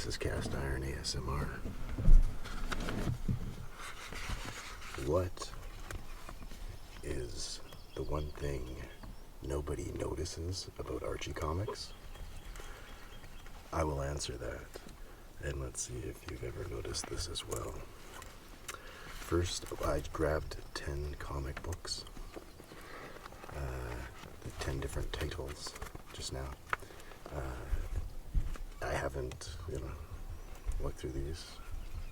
is Cast Iron ASMR. What is the one thing nobody notices about Archie comics? I will answer that, and let's see if you've ever noticed this as well. First, I grabbed 10 comic books, the 10 different titles just now. I haven't, looked through these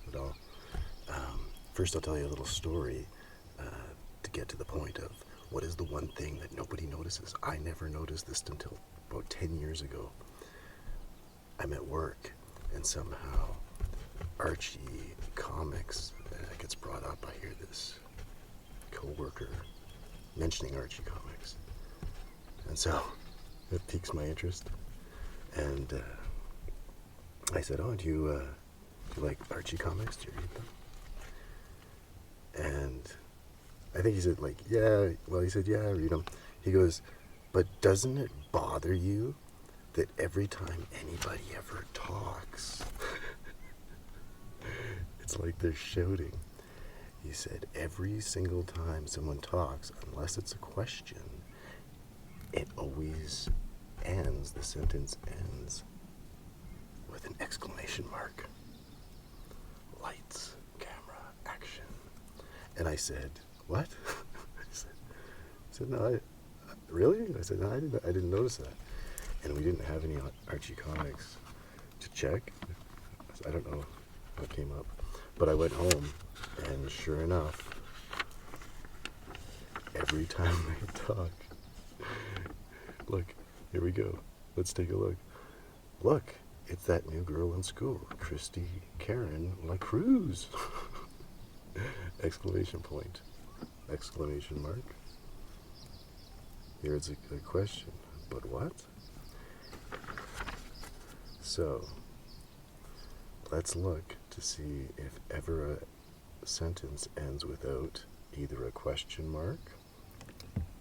at all. First, I'll tell you a little story to get to the point of what is the one thing that nobody notices. I never noticed this until about 10 years ago. I'm at work, and somehow Archie comics gets brought up. I hear this co-worker mentioning Archie comics, and so it piques my interest. And I said, "Oh, do you like Archie comics? Do you read them?" And I think he said, yeah. Well, he said, "Yeah, I read them." He goes, "But doesn't it bother you that every time anybody ever talks, it's like they're shouting?" He said, "Every single time someone talks, unless it's a question, it always ends, the sentence ends with an exclamation mark. Lights, camera, action." And I said, "What?" I said, "No, really?" I said, "No, I didn't notice that." And we didn't have any Archie comics to check. I don't know what came up. But I went home, and sure enough, every time they talk, look, here we go. Let's take a look. Look, it's that new girl in school, Christy Karen LaCruz. Exclamation point. Exclamation mark. Here's a question. But what? So, let's look to see if ever a sentence ends without either a question mark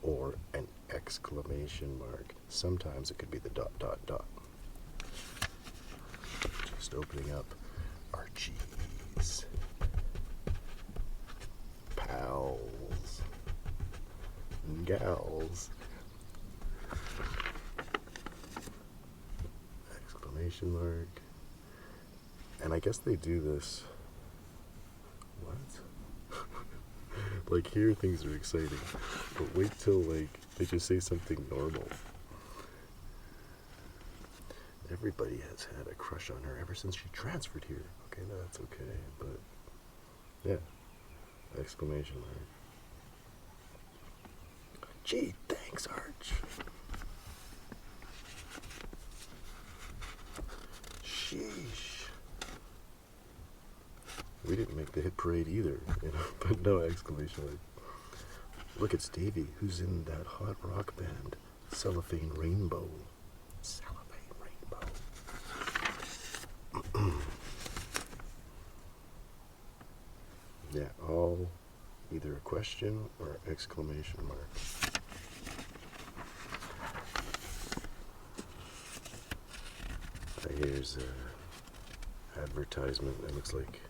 or an exclamation mark. Sometimes it could be the ... Just opening up Archie's pals and gals. Exclamation mark. And I guess they do this. What? Like, here things are exciting, but wait till they just say something normal. Everybody has had a crush on her ever since she transferred here. Okay, that's okay, but yeah. Exclamation mark. Gee, thanks, Arch. Sheesh. We didn't make the hit parade either, but no exclamation mark. Look, it's Davey, who's in that hot rock band, Cellophane Rainbow. Cellophane Rainbow. Yeah, all either a question or exclamation mark. Here's an advertisement that looks like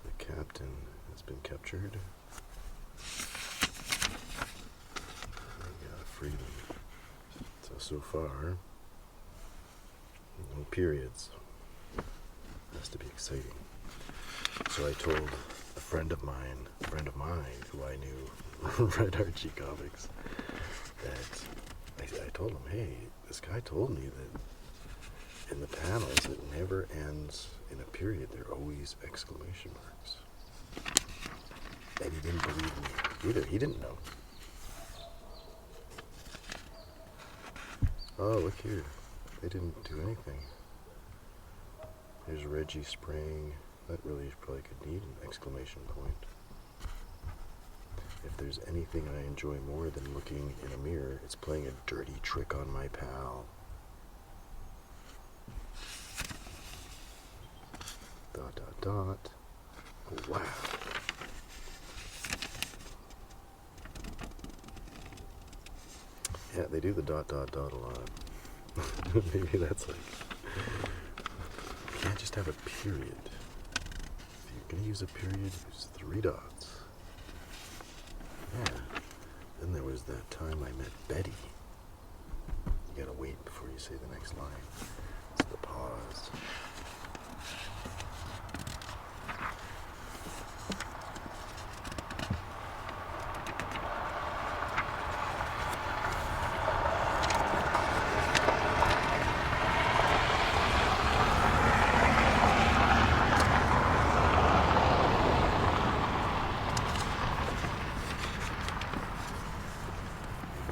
the captain has been captured. We got freedom. So far, no periods. Has to be exciting. So I told a friend of mine who I knew read Archie comics, that I told him, "Hey, this guy told me that in the panels it never ends in a period. There are always exclamation marks." And he didn't believe me either. He didn't know. Oh, look here. They didn't do anything. Here's Reggie spraying. That really probably could need an exclamation point. If there's anything I enjoy more than looking in a mirror, it's playing a dirty trick on my pal. ... Oh, wow. Yeah, they do the ... a lot. Maybe that's You can't just have a period. If you're going to use a period, use 3 dots. Yeah. Then there was that time I met Betty. You gotta wait before you say the next line. It's the pause.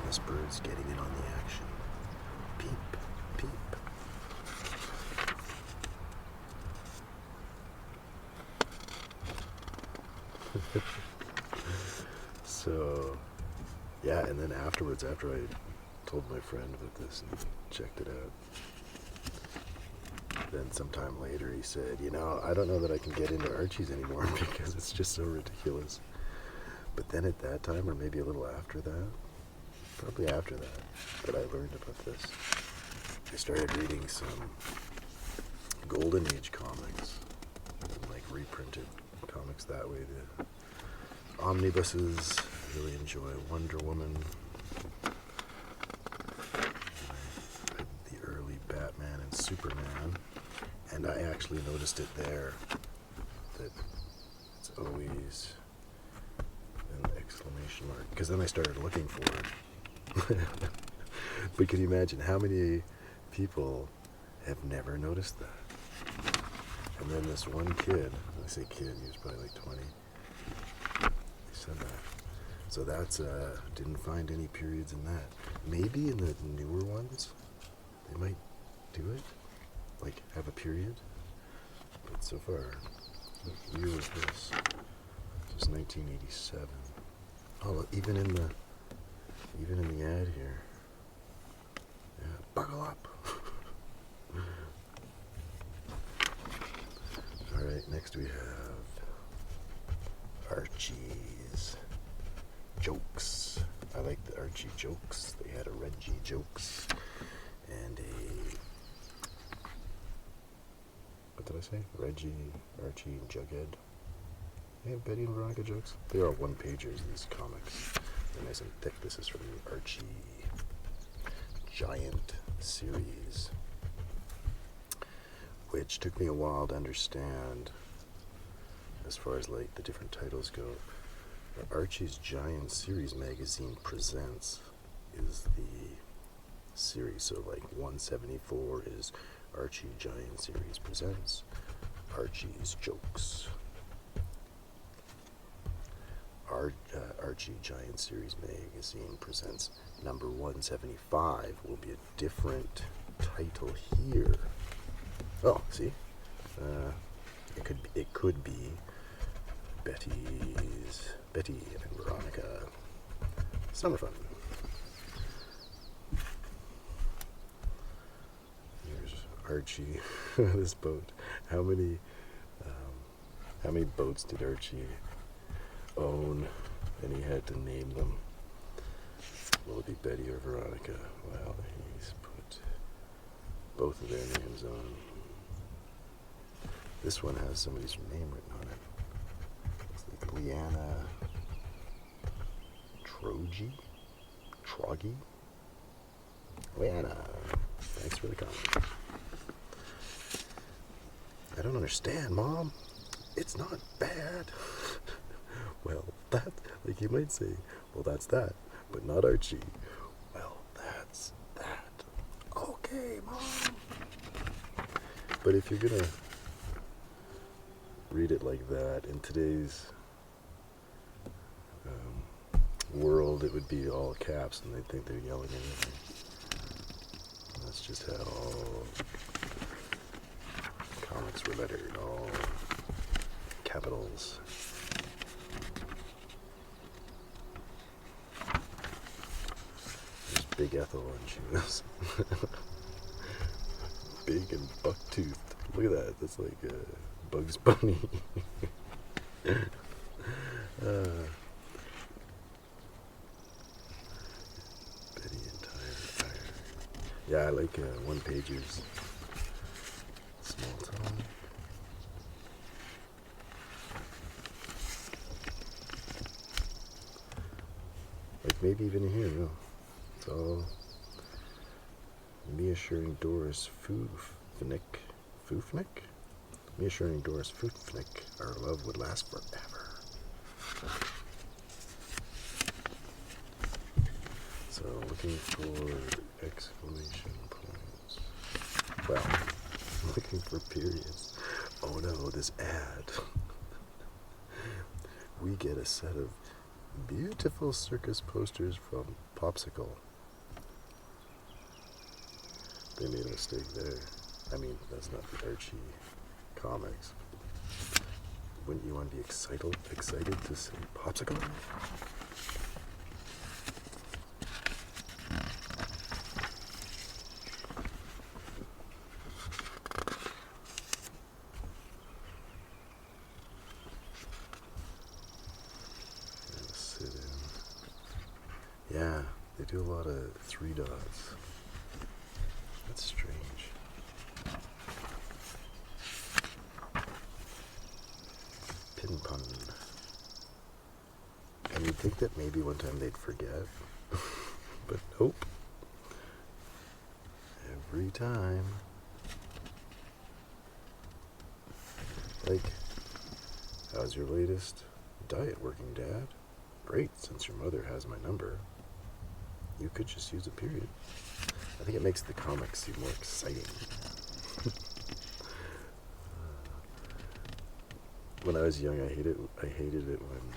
This bird's getting in on the action. Peep, peep. So, yeah, and then afterwards, after I told my friend about this and checked it out, then sometime later he said, I don't know that I can get into Archie's anymore because it's just so ridiculous. But then at that time, or maybe a little after that, probably after that I learned about this, I started reading some Golden Age comics, and like reprinted comics that way. The omnibuses, I really enjoy Wonder Woman. I read the early Batman and Superman, and I actually noticed it there, that it's always an exclamation mark, because then I started looking for it. But can you imagine how many people have never noticed that? And then this one kid, I say kid, he was probably like 20, he said that. So that's, didn't find any periods in that. Maybe in the newer ones, they might do it, like have a period. But so far, what year was this? This is 1987. Oh, look, even in the ad here. Yeah, buckle up. Alright, next we have Archie's jokes. I like the Archie jokes. They had a Reggie jokes and a, what did I say? Reggie, Archie, and Jughead. Yeah, Betty and Veronica jokes. They are one-pagers, these comics. They're nice and thick. This is from the Archie Giant series, which took me a while to understand as far as like the different titles go. Archie's Giant Series magazine presents is the series. So like 174 is Archie Giant Series presents Archie's Jokes. Archie Giant Series magazine presents number 175 will be a different title here. Oh, see? It could be Betty and Veronica Summer Fun. Here's Archie, this boat. How many boats did Archie own? And he had to name them. Will it be Betty or Veronica? Well, he's put both of their names on. This one has somebody's name written on it. It's like Leanna Troggy? Leanna, thanks for the comment. I don't understand, Mom. It's not bad. Well, that, like you might say, well, that's that, but not Archie. Well, that's that. Okay, Mom. But if you're gonna read it like that, in today's world, it would be all caps and they'd think they're yelling at anything. That's just how all comics were lettered, all capitals. There's Big Ethel, and she was big and buck-toothed. Look at that, that's like Bugs Bunny. Betty and Tired. Yeah, I like one-pagers. small talk. Like maybe even here, no. It's all me assuring Doris Foofnick. Me assuring Doris Foofnick our love would last forever. So looking for exclamation points. Well, looking for periods. Oh no, this ad. We get a set of beautiful circus posters from Popsicle. They made a mistake there. I mean, that's not the Archie comics. Wouldn't you want to be excited to see Popsicle? Sit in. Yeah, they do a lot of 3 dots. That's strange. Pin pun. And you'd think that maybe one time they'd forget. But nope. Every time. Like, how's your latest diet working, Dad? Great, since your mother has my number. You could just use a period. I think it makes the comics seem more exciting. When I was young, I hated it when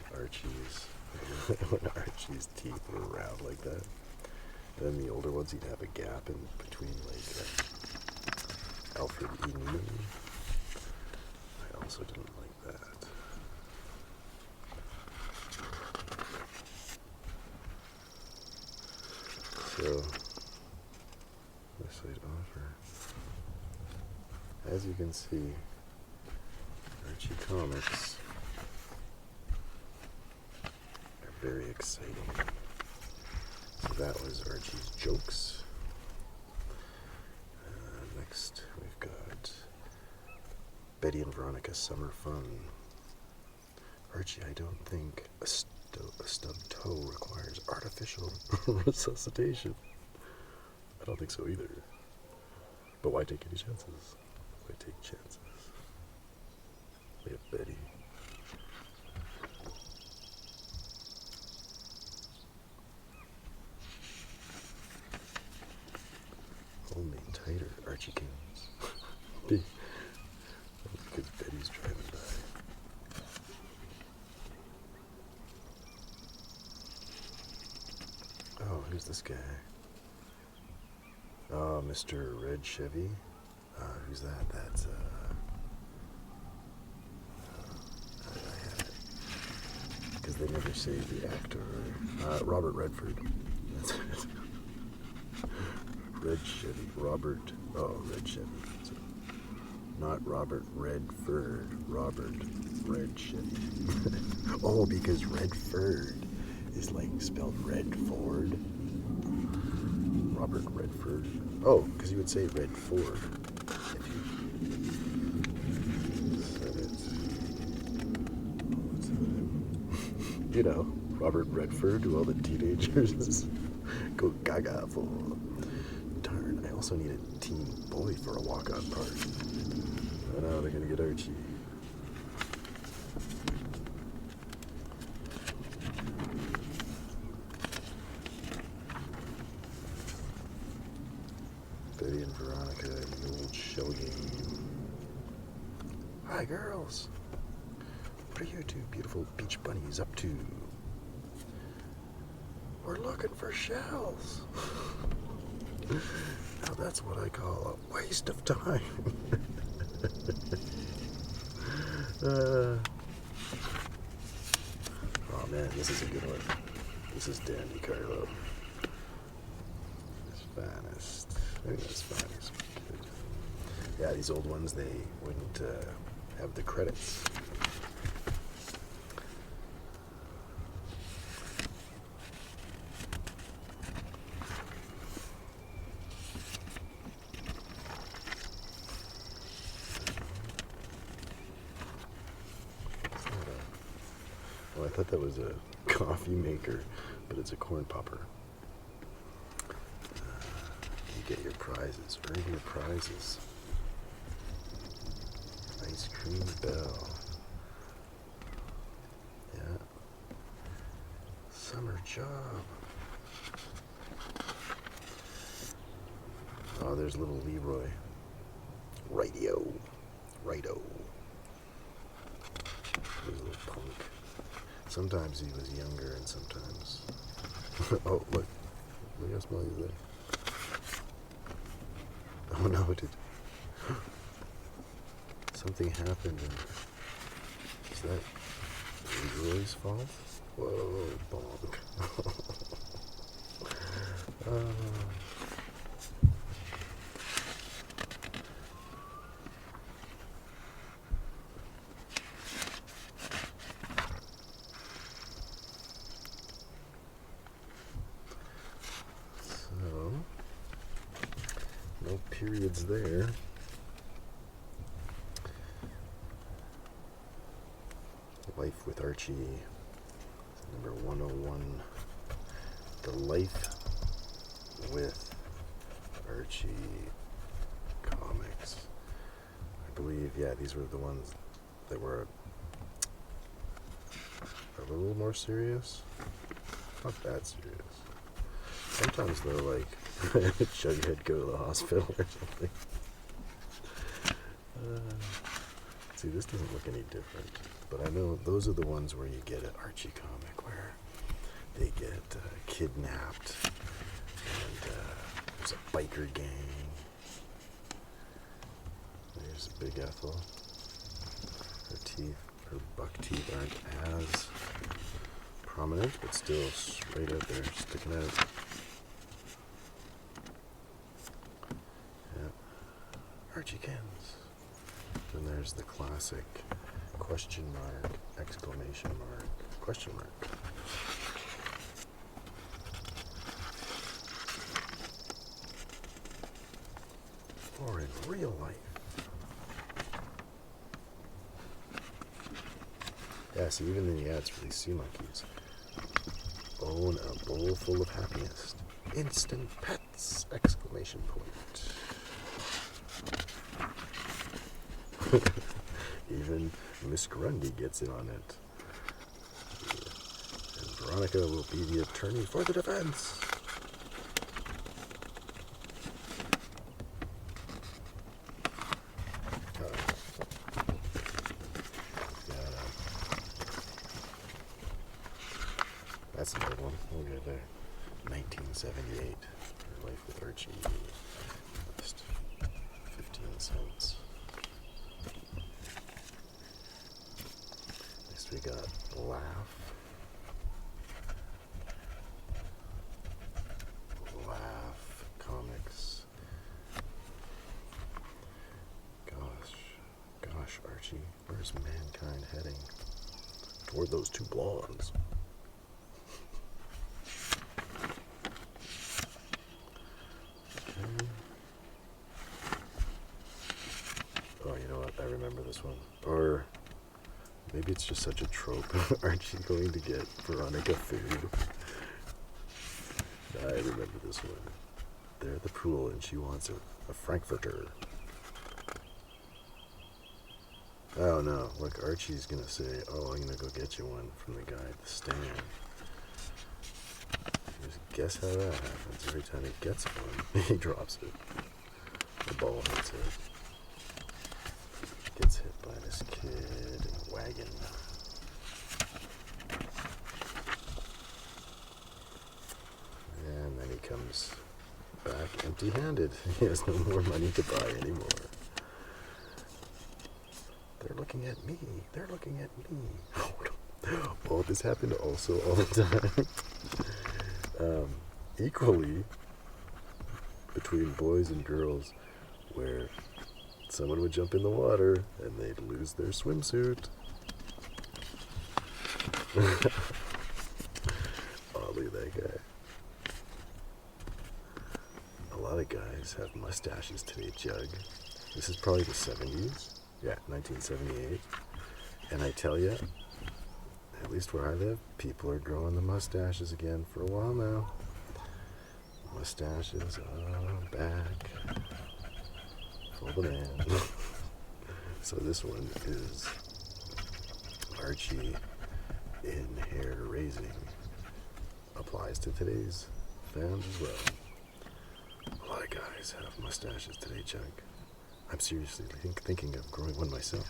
Archie's teeth were round like that. And then the older ones, he'd have a gap in between, like Alfred E. Newman. I also didn't like that. So, website offer. As you can see, Archie comics are very exciting. So that was Archie's jokes. Next, we've got Betty and Veronica's Summer Fun. Archie, I don't think a stubbed toe requires artificial resuscitation. I don't think so either. But why take any chances? Why take chances? We have Betty. Hold me tighter, Archie Kings. Because Betty's driving by. Oh, who's this guy? Oh, Mr. Red Chevy. Who's that? That's, I had it. Because they never say the actor. Robert Redford. That's it. Red Chevy. Red Chevy. So, not Robert Redford. Robert Red Chevy. Oh, because Redford is like spelled Red Ford. Robert Redford. Oh, because you would say Red Ford if you said it. What's his name? You know, Robert Redford, who all the teenagers go gaga for. Darn, I also need a teen boy for a walk-on part. I know they're gonna get Archie. Betty and Veronica in the old shell game. Hi, girls. What are you two beautiful beach bunnies up to? We're looking for shells. Now that's what I call a waste of time. Oh man, this is a good one. This is Dandy Carlo. His finest. Maybe not his finest. Yeah, these old ones, they wouldn't have the credits. thought that was a coffee maker, but it's a corn popper. You get your prizes. Earn your prizes. Ice cream bell. Yeah. Summer job. Oh, there's little Leroy. Righto. Righto. He was a little punk. Sometimes he was younger and sometimes... Oh, look. Look how small he's there. Oh no, it did. Something happened and... Is that Leroy's fault? Whoa, bonk. So, no periods there. Life with Archie, number 101. The Life with Archie comics. I believe, yeah, these were the ones that were a little more serious. Not that serious. Sometimes they're like, Jughead go to the hospital or something. See, this doesn't look any different. But I know those are the ones where you get an Archie comic where they get kidnapped and there's a biker gang. There's Big Ethel. Her teeth, her buck teeth aren't as prominent, but still straight out there, sticking out. Yeah. Archie Kens. Then there's the classic question mark, exclamation mark, question mark. Or in real life. Yeah, see, even in the ads for these sea monkeys. Own a bowl full of happiness. Instant pets! Exclamation point. Even Miss Grundy gets in on it. And Veronica will be the attorney for the defense. That's an old one. We'll get there. 1978. Your Life with Archie. Just 15 cents. Next we got Laugh. Laugh Comics. Gosh, Archie, where's mankind heading? Toward those two blondes. Oh, you know what? I remember this one. Or maybe it's just such a trope. Archie going to get Veronica food? I remember this one. They're at the pool and she wants a Frankfurter. Oh no, look, Archie's gonna say, oh, I'm gonna go get you one from the guy at the stand. Just guess how that happens. Every time he gets one, he drops it. The ball hits it. Gets hit by this kid in a wagon. And then he comes back empty-handed. He has no more money to buy anymore. They're looking at me. They're looking at me. Oh, this happened also all the time. Equally between boys and girls, where someone would jump in the water and they'd lose their swimsuit. Oh, look at that guy. A lot of guys have mustaches today, Jug. This is probably the 70s. Yeah, 1978. And I tell you, At least where I live, people are growing the mustaches again for a while now. Mustaches are back. For the man. So this one is Archie in hair raising. Applies to today's fans as well. A lot of guys have mustaches today, Chuck. I'm seriously thinking of growing one myself.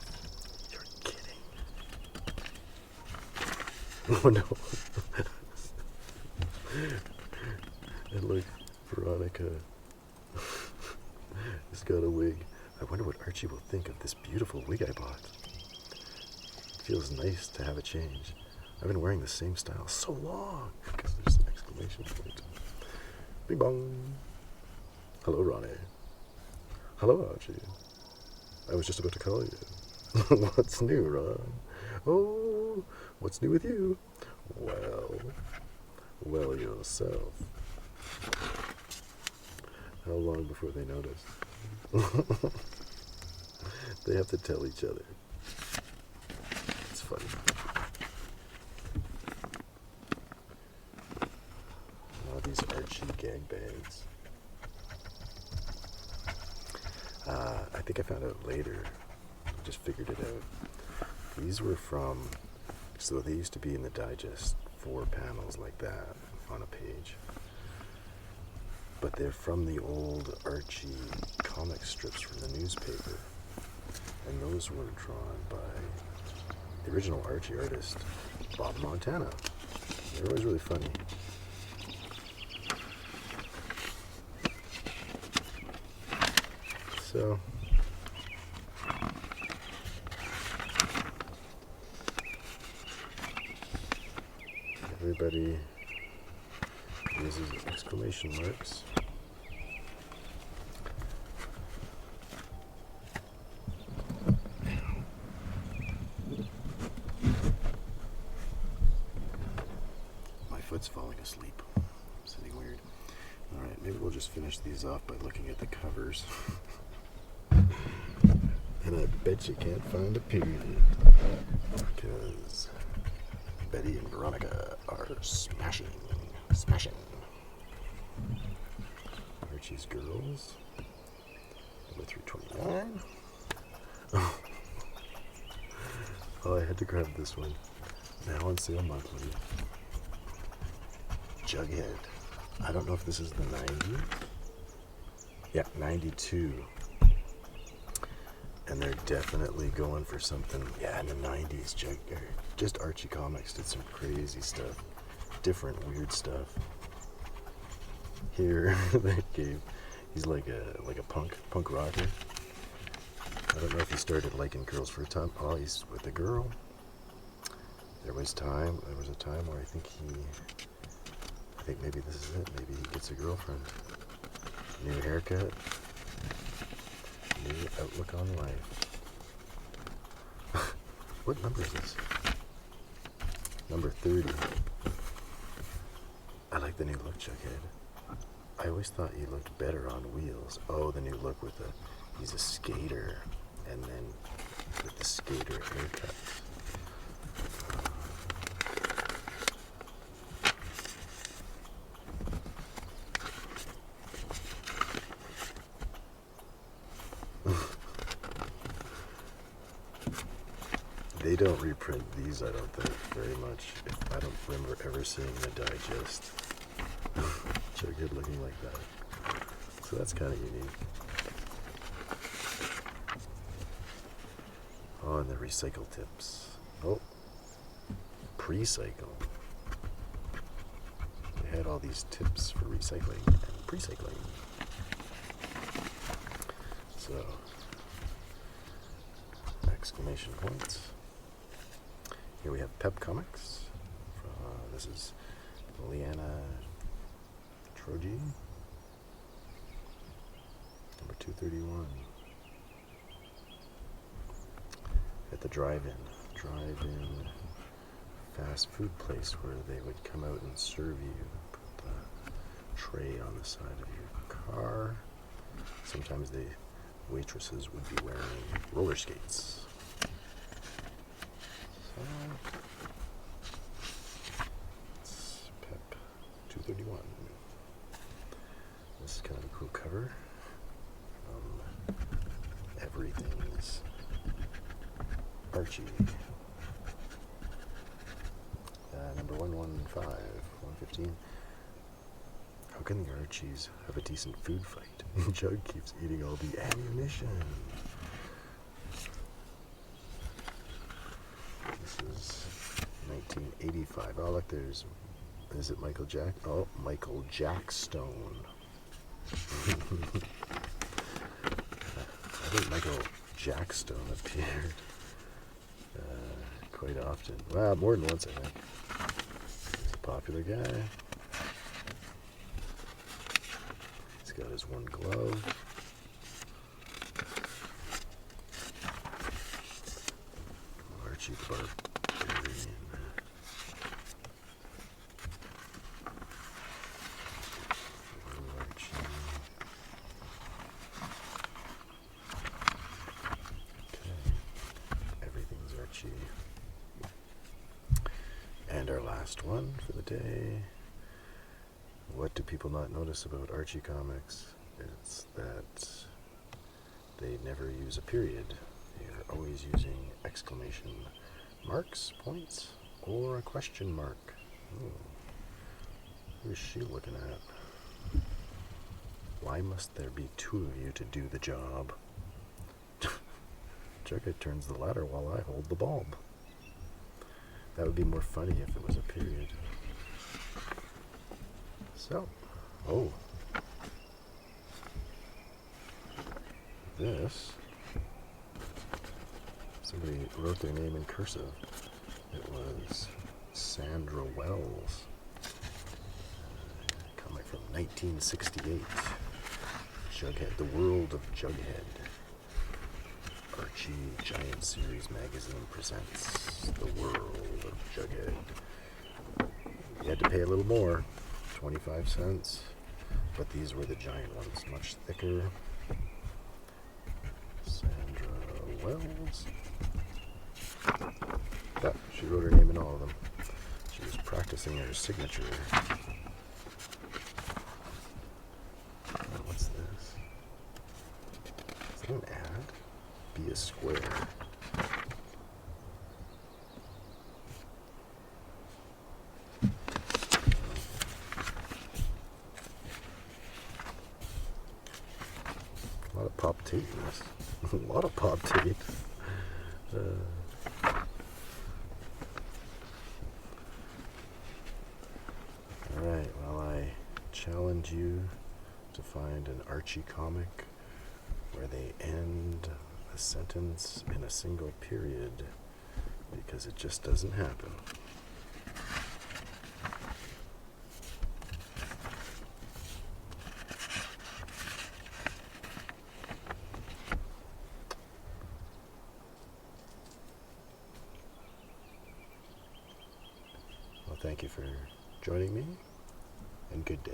You're kidding. Oh no. And look, Veronica has got a wig. I wonder what Archie will think of this beautiful wig I bought. It feels nice to have a change. I've been wearing the same style so long because there's an exclamation point. Bing bong. Hello, Ronnie. Hello, Archie. I was just about to call you. What's new, Ron? Oh, what's new with you? Well yourself. How long before they notice? They have to tell each other. It's funny. All these Archie gangbangs. I think I found out later. I just figured it out. These were from, so they used to be in the digest, 4 panels like that on a page. But they're from the old Archie comic strips from the newspaper. And those were drawn by the original Archie artist, Bob Montana. They're always really funny. So, everybody uses exclamation marks. My foot's falling asleep. I'm sitting weird. Alright, maybe we'll just finish these off by looking at the covers. And I bet you can't find a period. Because Betty and Veronica are smashing. Archie's Girls, number 329. Oh, I had to grab this one. Now on sale monthly. Jughead. I don't know if this is the 90. Yeah, 92. And they're definitely going for something. Yeah, in the 90s, just Archie Comics did some crazy stuff. Different weird stuff. Here, he's like a punk rocker. I don't know if he started liking girls for a time. Oh, he's with a girl. There was a time where I think maybe this is it. Maybe he gets a girlfriend. New haircut. New outlook on life. What number is this? Number 30. I like the new look, Jughead. I always thought he looked better on wheels. Oh, the new look with he's a skater, and then with the skater haircut. They don't reprint these, I don't think, very much. I don't remember ever seeing the digest. Jughead looking like that. So that's kind of unique. Oh, and the recycle tips. Oh, pre-cycle. They had all these tips for recycling and pre-cycling. So, exclamation points. Here we have Pep Comics. This is Leanna Troji, number 231. At the drive-in fast food place where they would come out and serve you, put the tray on the side of your car. Sometimes the waitresses would be wearing roller skates. So, 31. This is kind of a cool cover. Everything's Archie. Number 115, 115. How can the Archies have a decent food fight? Jug keeps eating all the ammunition. This is 1985. Oh, look, is it Michael Jack? Oh, Michael Jackstone. I think Michael Jackstone appeared quite often. Well, more than once, I think. He's a popular guy. He's got his one glove. Archie the Barbarian. And our last one for the day. What do people not notice about Archie comics? It's that they never use a period. They are always using exclamation marks, points, or a question mark. Ooh. Who is she looking at? Why must there be two of you to do the job? Jughead turns the ladder while I hold the bulb. That would be more funny if it was a period. So, oh. This, somebody wrote their name in cursive. It was Sandra Wells. Comic from 1968. Jughead, The World of Jughead. Archie Giant Series Magazine presents The World of Jughead. You had to pay a little more, 25 cents, but these were the giant ones, much thicker. Sandra Wells. Yeah, she wrote her name in all of them. She was practicing her signature. What's this? Is that an ad? Be a square. A lot of pop tape in this. A lot of pop tape. Alright, well, I challenge you to find an Archie comic where they end a sentence in a single period, because it just doesn't happen. Well, thank you for joining me, and good day.